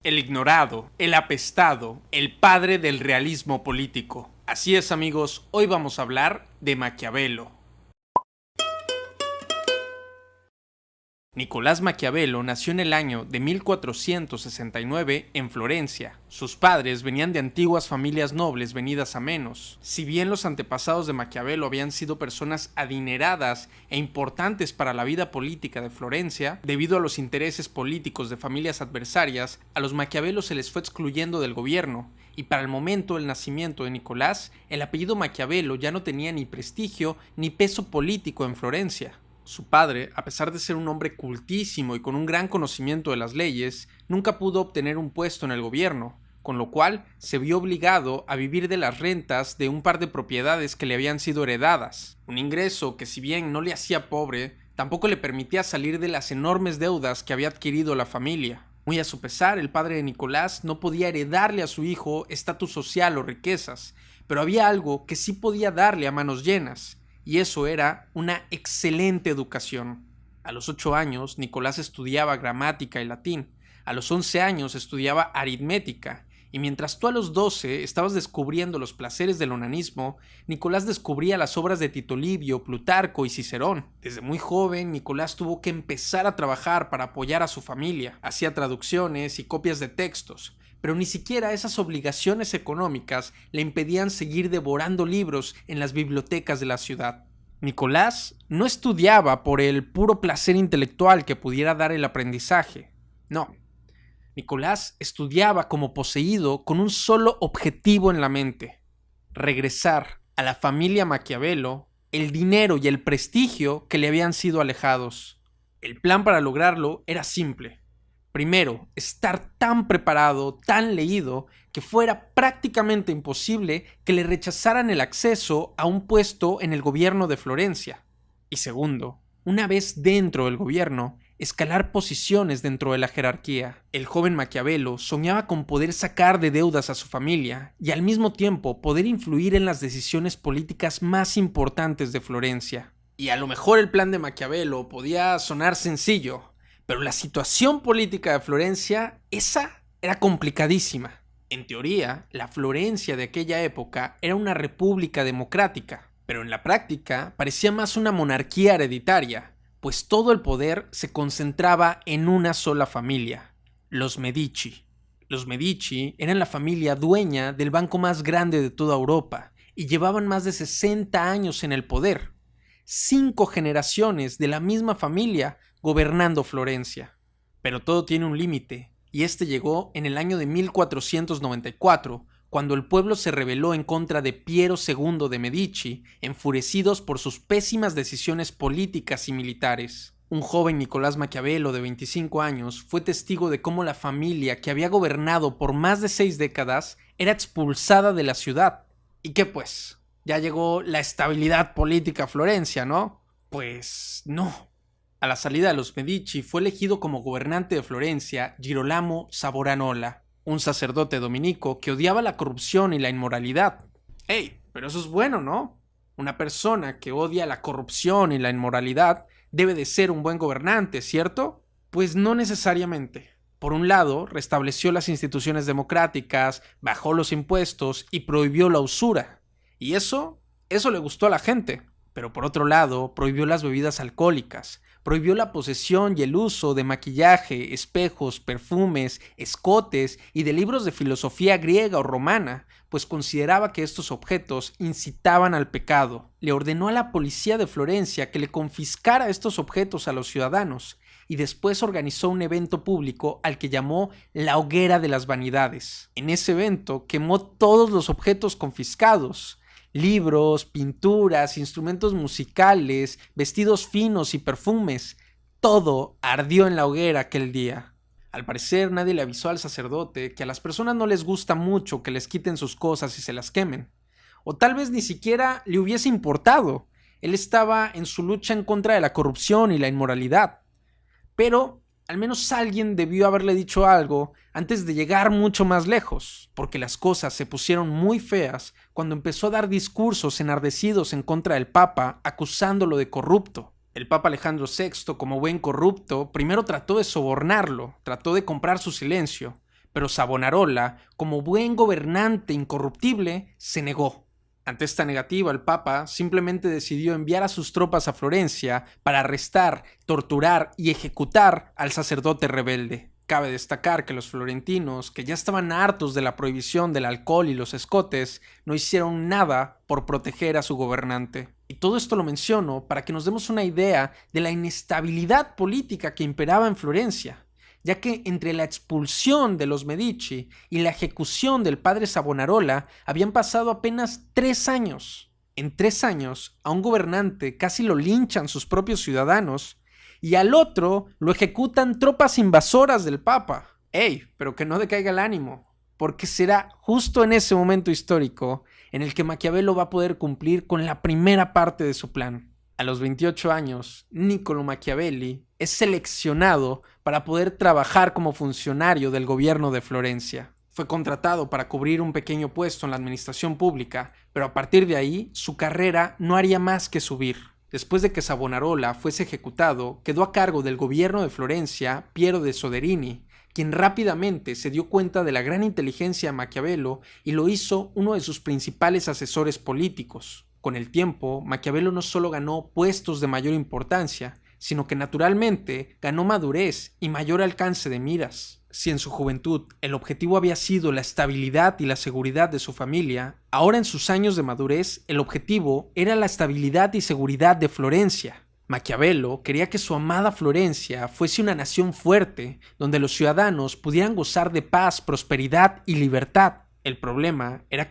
El ignorado, el apestado, el padre del realismo político. Así es, amigos, hoy vamos a hablar de Maquiavelo. Nicolás Maquiavelo nació en el año de 1469 en Florencia. Sus padres venían de antiguas familias nobles venidas a menos. Si bien los antepasados de Maquiavelo habían sido personas adineradas e importantes para la vida política de Florencia, debido a los intereses políticos de familias adversarias, a los Maquiavelo se les fue excluyendo del gobierno, y para el momento del nacimiento de Nicolás, el apellido Maquiavelo ya no tenía ni prestigio ni peso político en Florencia. Su padre, a pesar de ser un hombre cultísimo y con un gran conocimiento de las leyes, nunca pudo obtener un puesto en el gobierno, con lo cual se vio obligado a vivir de las rentas de un par de propiedades que le habían sido heredadas, un ingreso que si bien no le hacía pobre, tampoco le permitía salir de las enormes deudas que había adquirido la familia. Muy a su pesar, el padre de Nicolás no podía heredarle a su hijo estatus social o riquezas, pero había algo que sí podía darle a manos llenas, y eso era una excelente educación. A los 8 años, Nicolás estudiaba gramática y latín. A los 11 años estudiaba aritmética. Y mientras tú a los 12 estabas descubriendo los placeres del onanismo, Nicolás descubría las obras de Tito Livio, Plutarco y Cicerón. Desde muy joven, Nicolás tuvo que empezar a trabajar para apoyar a su familia. Hacía traducciones y copias de textos, pero ni siquiera esas obligaciones económicas le impedían seguir devorando libros en las bibliotecas de la ciudad. Nicolás no estudiaba por el puro placer intelectual que pudiera dar el aprendizaje. No. Nicolás estudiaba como poseído con un solo objetivo en la mente: regresar a la familia Maquiavelo el dinero y el prestigio que le habían sido alejados. El plan para lograrlo era simple. Primero, estar tan preparado, tan leído, que fuera prácticamente imposible que le rechazaran el acceso a un puesto en el gobierno de Florencia. Y segundo, una vez dentro del gobierno, escalar posiciones dentro de la jerarquía. El joven Maquiavelo soñaba con poder sacar de deudas a su familia y al mismo tiempo poder influir en las decisiones políticas más importantes de Florencia. Y a lo mejor el plan de Maquiavelo podía sonar sencillo, pero la situación política de Florencia, esa era complicadísima. En teoría, la Florencia de aquella época era una república democrática, pero en la práctica parecía más una monarquía hereditaria, pues todo el poder se concentraba en una sola familia, los Medici. Los Medici eran la familia dueña del banco más grande de toda Europa y llevaban más de 60 años en el poder. 5 generaciones de la misma familia gobernando Florencia. Pero todo tiene un límite, y este llegó en el año de 1494, cuando el pueblo se rebeló en contra de Piero II de Medici, enfurecidos por sus pésimas decisiones políticas y militares. Un joven Nicolás Maquiavelo de 25 años fue testigo de cómo la familia que había gobernado por más de 6 décadas era expulsada de la ciudad. ¿Y qué pues? Ya llegó la estabilidad política a Florencia, ¿no? Pues no. A la salida de los Medici fue elegido como gobernante de Florencia Girolamo Savonarola, un sacerdote dominico que odiaba la corrupción y la inmoralidad. ¡Ey! Pero eso es bueno, ¿no? Una persona que odia la corrupción y la inmoralidad debe de ser un buen gobernante, ¿cierto? Pues no necesariamente. Por un lado, restableció las instituciones democráticas, bajó los impuestos y prohibió la usura. Y eso le gustó a la gente. Pero por otro lado, prohibió las bebidas alcohólicas, prohibió la posesión y el uso de maquillaje, espejos, perfumes, escotes y de libros de filosofía griega o romana, pues consideraba que estos objetos incitaban al pecado. Le ordenó a la policía de Florencia que le confiscara estos objetos a los ciudadanos, y después organizó un evento público al que llamó la Hoguera de las Vanidades. En ese evento quemó todos los objetos confiscados: libros, pinturas, instrumentos musicales, vestidos finos y perfumes. Todo ardió en la hoguera aquel día. Al parecer nadie le avisó al sacerdote que a las personas no les gusta mucho que les quiten sus cosas y se las quemen. O tal vez ni siquiera le hubiese importado. Él estaba en su lucha en contra de la corrupción y la inmoralidad. Pero al menos alguien debió haberle dicho algo antes de llegar mucho más lejos, porque las cosas se pusieron muy feas cuando empezó a dar discursos enardecidos en contra del Papa, acusándolo de corrupto. El Papa Alejandro VI, como buen corrupto, primero trató de sobornarlo, trató de comprar su silencio, pero Savonarola, como buen gobernante incorruptible, se negó. Ante esta negativa, el Papa simplemente decidió enviar a sus tropas a Florencia para arrestar, torturar y ejecutar al sacerdote rebelde. Cabe destacar que los florentinos, que ya estaban hartos de la prohibición del alcohol y los escotes, no hicieron nada por proteger a su gobernante. Y todo esto lo menciono para que nos demos una idea de la inestabilidad política que imperaba en Florencia, ya que entre la expulsión de los Medici y la ejecución del padre Savonarola habían pasado apenas 3 años. En 3 años, a un gobernante casi lo linchan sus propios ciudadanos y al otro lo ejecutan tropas invasoras del Papa. ¡Ey! Pero que no decaiga el ánimo, porque será justo en ese momento histórico en el que Maquiavelo va a poder cumplir con la primera parte de su plan. A los 28 años, Niccolo Machiavelli es seleccionado para poder trabajar como funcionario del gobierno de Florencia. Fue contratado para cubrir un pequeño puesto en la administración pública, pero a partir de ahí su carrera no haría más que subir. Después de que Savonarola fuese ejecutado, quedó a cargo del gobierno de Florencia Piero de Soderini, quien rápidamente se dio cuenta de la gran inteligencia de Maquiavelo y lo hizo uno de sus principales asesores políticos. Con el tiempo, Maquiavelo no solo ganó puestos de mayor importancia, sino que naturalmente ganó madurez y mayor alcance de miras. Si en su juventud el objetivo había sido la estabilidad y la seguridad de su familia, ahora en sus años de madurez el objetivo era la estabilidad y seguridad de Florencia. Maquiavelo quería que su amada Florencia fuese una nación fuerte, donde los ciudadanos pudieran gozar de paz, prosperidad y libertad. El problema era que